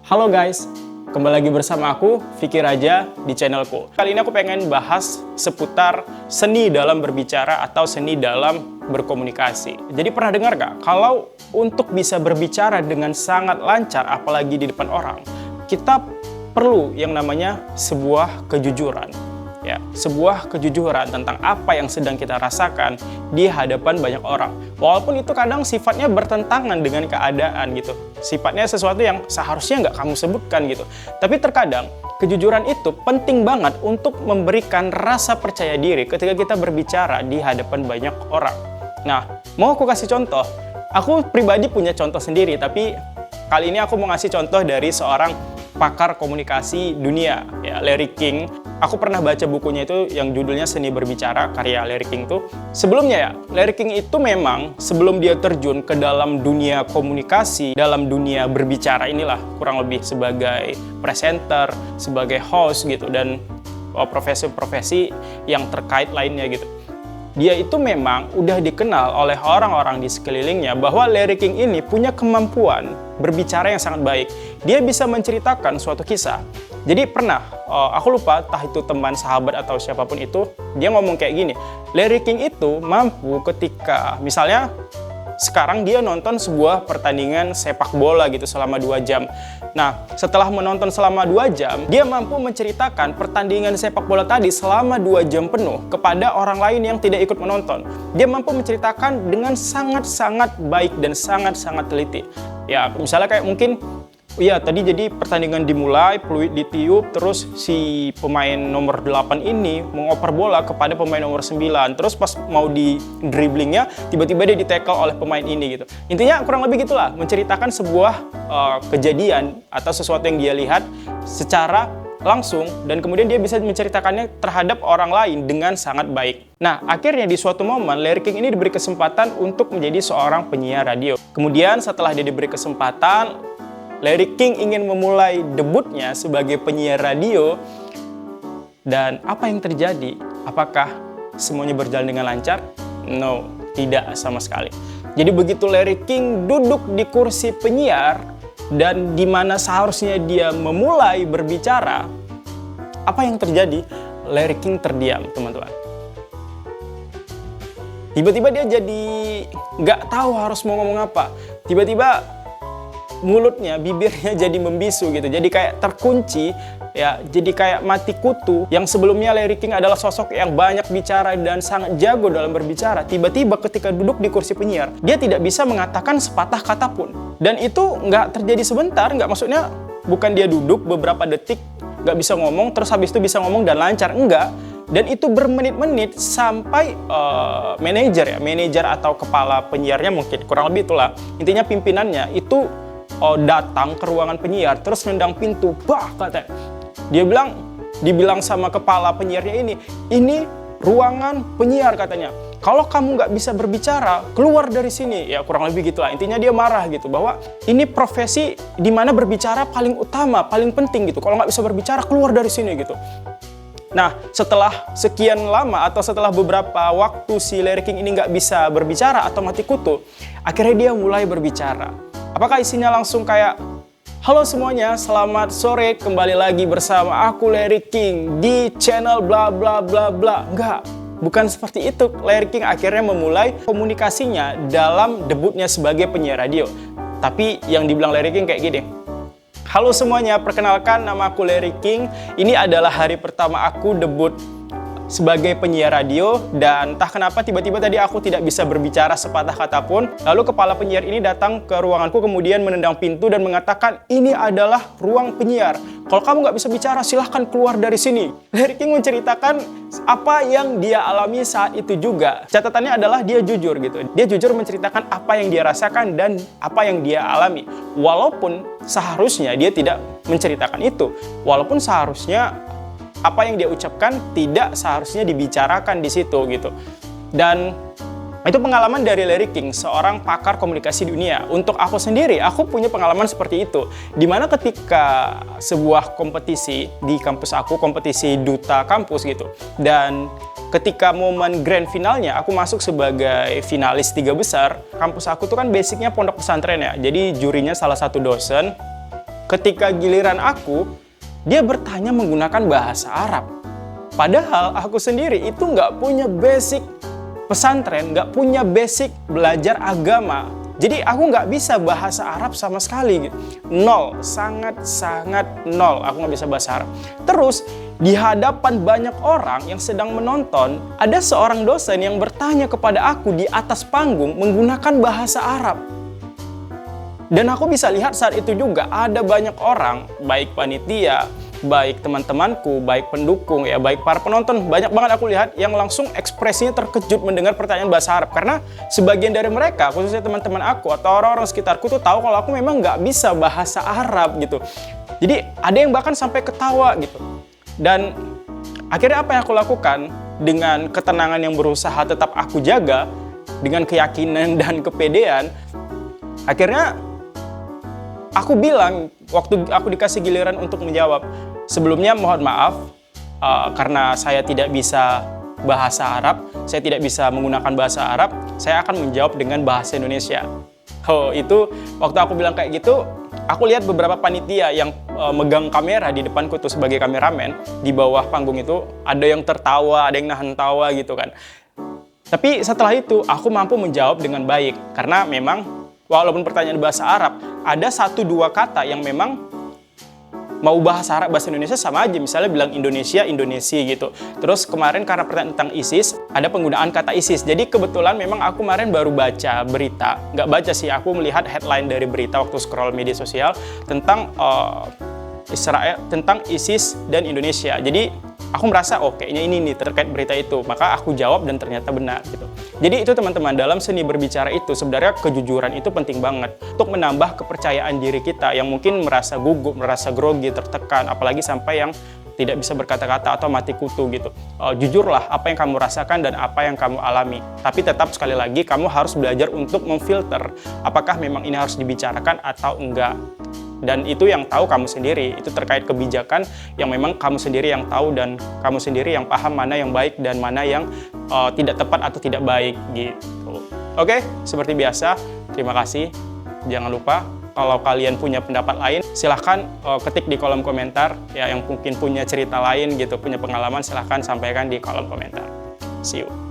Halo guys, kembali lagi bersama aku, Vicky Raja, di channelku. Kali ini aku pengen bahas seputar seni dalam berbicara atau seni dalam berkomunikasi. Jadi pernah dengar gak? Kalau untuk bisa berbicara dengan sangat lancar, apalagi di depan orang, kita perlu yang namanya sebuah kejujuran. Ya, sebuah kejujuran tentang apa yang sedang kita rasakan di hadapan banyak orang. Walaupun itu kadang sifatnya bertentangan dengan keadaan gitu. Sifatnya sesuatu yang seharusnya nggak kamu sebutkan gitu. Tapi terkadang kejujuran itu penting banget untuk memberikan rasa percaya diri ketika kita berbicara di hadapan banyak orang. Nah, mau aku kasih contoh? Aku pribadi punya contoh sendiri, tapi kali ini aku mau ngasih contoh dari seorang pakar komunikasi dunia, ya, Larry King. Aku pernah baca bukunya itu yang judulnya Seni Berbicara, karya Larry King tuh. Sebelumnya ya, Larry King itu memang sebelum dia terjun ke dalam dunia komunikasi, dalam dunia berbicara inilah, kurang lebih sebagai presenter, sebagai host gitu, dan profesi-profesi yang terkait lainnya gitu. Dia itu memang udah dikenal oleh orang-orang di sekelilingnya bahwa Larry King ini punya kemampuan berbicara yang sangat baik. Dia bisa menceritakan suatu kisah. Jadi pernah, aku lupa entah itu teman, sahabat, atau siapapun itu, dia ngomong kayak gini, Larry King itu mampu ketika, misalnya sekarang dia nonton sebuah pertandingan sepak bola gitu selama 2 jam. Nah, setelah menonton selama 2 jam, dia mampu menceritakan pertandingan sepak bola tadi selama 2 jam penuh kepada orang lain yang tidak ikut menonton. Dia mampu menceritakan dengan sangat-sangat baik dan sangat-sangat teliti. Ya, misalnya kayak mungkin, ya tadi jadi pertandingan dimulai, peluit ditiup, terus si pemain nomor 8 ini mengoper bola kepada pemain nomor 9. Terus pas mau di dribblingnya, tiba-tiba dia di-tackle oleh pemain ini gitu. Intinya kurang lebih gitulah, menceritakan sebuah kejadian atau sesuatu yang dia lihat secara langsung, dan kemudian dia bisa menceritakannya terhadap orang lain dengan sangat baik. Nah, akhirnya di suatu momen, Larry King ini diberi kesempatan untuk menjadi seorang penyiar radio. Kemudian setelah dia diberi kesempatan, Larry King ingin memulai debutnya sebagai penyiar radio. Dan apa yang terjadi? Apakah semuanya berjalan dengan lancar? No, tidak sama sekali. Jadi begitu Larry King duduk di kursi penyiar dan di mana seharusnya dia memulai berbicara, apa yang terjadi? Larry King terdiam, teman-teman. Tiba-tiba dia jadi nggak tahu harus mau ngomong apa. Tiba-tiba mulutnya, bibirnya jadi membisu gitu, jadi kayak terkunci, ya, jadi kayak mati kutu. Yang sebelumnya Larry King adalah sosok yang banyak bicara dan sangat jago dalam berbicara. Tiba-tiba ketika duduk di kursi penyiar, dia tidak bisa mengatakan sepatah kata pun. Dan itu nggak terjadi sebentar, nggak, maksudnya bukan dia duduk beberapa detik nggak bisa ngomong, terus habis itu bisa ngomong dan lancar, enggak. Dan itu bermenit-menit sampai manajer atau kepala penyiarnya, mungkin kurang lebih itulah, intinya pimpinannya itu datang ke ruangan penyiar, terus nendang pintu, bah, katanya. Dibilang sama kepala penyiarnya ini ruangan penyiar, katanya. Kalau kamu nggak bisa berbicara, keluar dari sini. Ya kurang lebih gitulah. Intinya dia marah gitu, bahwa ini profesi di mana berbicara paling utama, paling penting gitu. Kalau nggak bisa berbicara, keluar dari sini gitu. Nah, setelah sekian lama atau setelah beberapa waktu si Larry King ini nggak bisa berbicara atau mati kutu, akhirnya dia mulai berbicara. Apakah isinya langsung kayak, halo semuanya, selamat sore, kembali lagi bersama aku Larry King di channel bla bla bla bla. Enggak, bukan seperti itu. Larry King akhirnya memulai komunikasinya dalam debutnya sebagai penyiar radio. Tapi yang dibilang Larry King kayak gini, halo semuanya, perkenalkan nama aku Larry King. Ini adalah hari pertama aku debut sebagai penyiar radio, dan entah kenapa tiba-tiba tadi aku tidak bisa berbicara sepatah kata pun. Lalu kepala penyiar ini datang ke ruanganku, kemudian menendang pintu dan mengatakan, ini adalah ruang penyiar. Kalau kamu nggak bisa bicara, silahkan keluar dari sini. Larry King menceritakan apa yang dia alami saat itu juga. Catatannya adalah dia jujur gitu. Dia jujur menceritakan apa yang dia rasakan dan apa yang dia alami. Walaupun seharusnya dia tidak menceritakan itu. Walaupun seharusnya apa yang dia ucapkan tidak seharusnya dibicarakan di situ gitu. Dan itu pengalaman dari Larry King, seorang pakar komunikasi dunia. Untuk aku sendiri, aku punya pengalaman seperti itu. Dimana ketika sebuah kompetisi di kampus aku, kompetisi duta kampus gitu. Dan ketika momen grand finalnya, aku masuk sebagai finalis 3 besar. Kampus aku tuh kan basicnya pondok pesantren ya. Jadi jurinya salah satu dosen. ketika giliran aku, dia bertanya menggunakan bahasa Arab. Padahal aku sendiri itu nggak punya basic pesantren, nggak punya basic belajar agama. Jadi aku nggak bisa bahasa Arab sama sekali. Nol, sangat-sangat nol. Aku nggak bisa bahasa Arab. Terus, di hadapan banyak orang yang sedang menonton, ada seorang dosen yang bertanya kepada aku di atas panggung menggunakan bahasa Arab. Dan aku bisa lihat saat itu juga ada banyak orang, baik panitia, baik teman-temanku, baik pendukung, ya baik para penonton, banyak banget aku lihat yang langsung ekspresinya terkejut mendengar pertanyaan bahasa Arab. Karena sebagian dari mereka, khususnya teman-teman aku atau orang-orang sekitarku tuh tahu kalau aku memang nggak bisa bahasa Arab gitu. Jadi ada yang bahkan sampai ketawa gitu. Dan akhirnya apa yang aku lakukan dengan ketenangan yang berusaha tetap aku jaga, dengan keyakinan dan kepedean, akhirnya aku bilang, waktu aku dikasih giliran untuk menjawab, sebelumnya mohon maaf, karena saya tidak bisa bahasa Arab, saya tidak bisa menggunakan bahasa Arab, saya akan menjawab dengan bahasa Indonesia. Oh, itu waktu aku bilang kayak gitu, aku lihat beberapa panitia yang megang kamera di depanku tuh sebagai kameramen, di bawah panggung itu, ada yang tertawa, ada yang nahan tawa gitu kan. Tapi setelah itu, aku mampu menjawab dengan baik, karena memang walaupun pertanyaan bahasa Arab, ada 1-2 kata yang memang mau bahasa Arab, bahasa Indonesia sama aja. Misalnya bilang Indonesia, Indonesia gitu. Terus kemarin karena pertanyaan tentang ISIS, ada penggunaan kata ISIS. Jadi kebetulan memang aku kemarin baru baca berita. Nggak baca sih, aku melihat headline dari berita waktu scroll media sosial tentang Israel, tentang ISIS dan Indonesia. Jadi aku merasa, oh kayaknya ini nih terkait berita itu. Maka aku jawab dan ternyata benar gitu. Jadi itu teman-teman, dalam seni berbicara itu sebenarnya kejujuran itu penting banget untuk menambah kepercayaan diri kita yang mungkin merasa gugup, merasa grogi, tertekan, apalagi sampai yang tidak bisa berkata-kata atau mati kutu gitu. Jujurlah apa yang kamu rasakan dan apa yang kamu alami. Tapi tetap sekali lagi kamu harus belajar untuk memfilter apakah memang ini harus dibicarakan atau enggak. Dan itu yang tahu kamu sendiri, itu terkait kebijakan yang memang kamu sendiri yang tahu dan kamu sendiri yang paham mana yang baik dan mana yang tidak tepat atau tidak baik gitu. Oke, seperti biasa, terima kasih. Jangan lupa kalau kalian punya pendapat lain, silahkan ketik di kolom komentar. Ya, yang mungkin punya cerita lain gitu, punya pengalaman, silahkan sampaikan di kolom komentar. See you.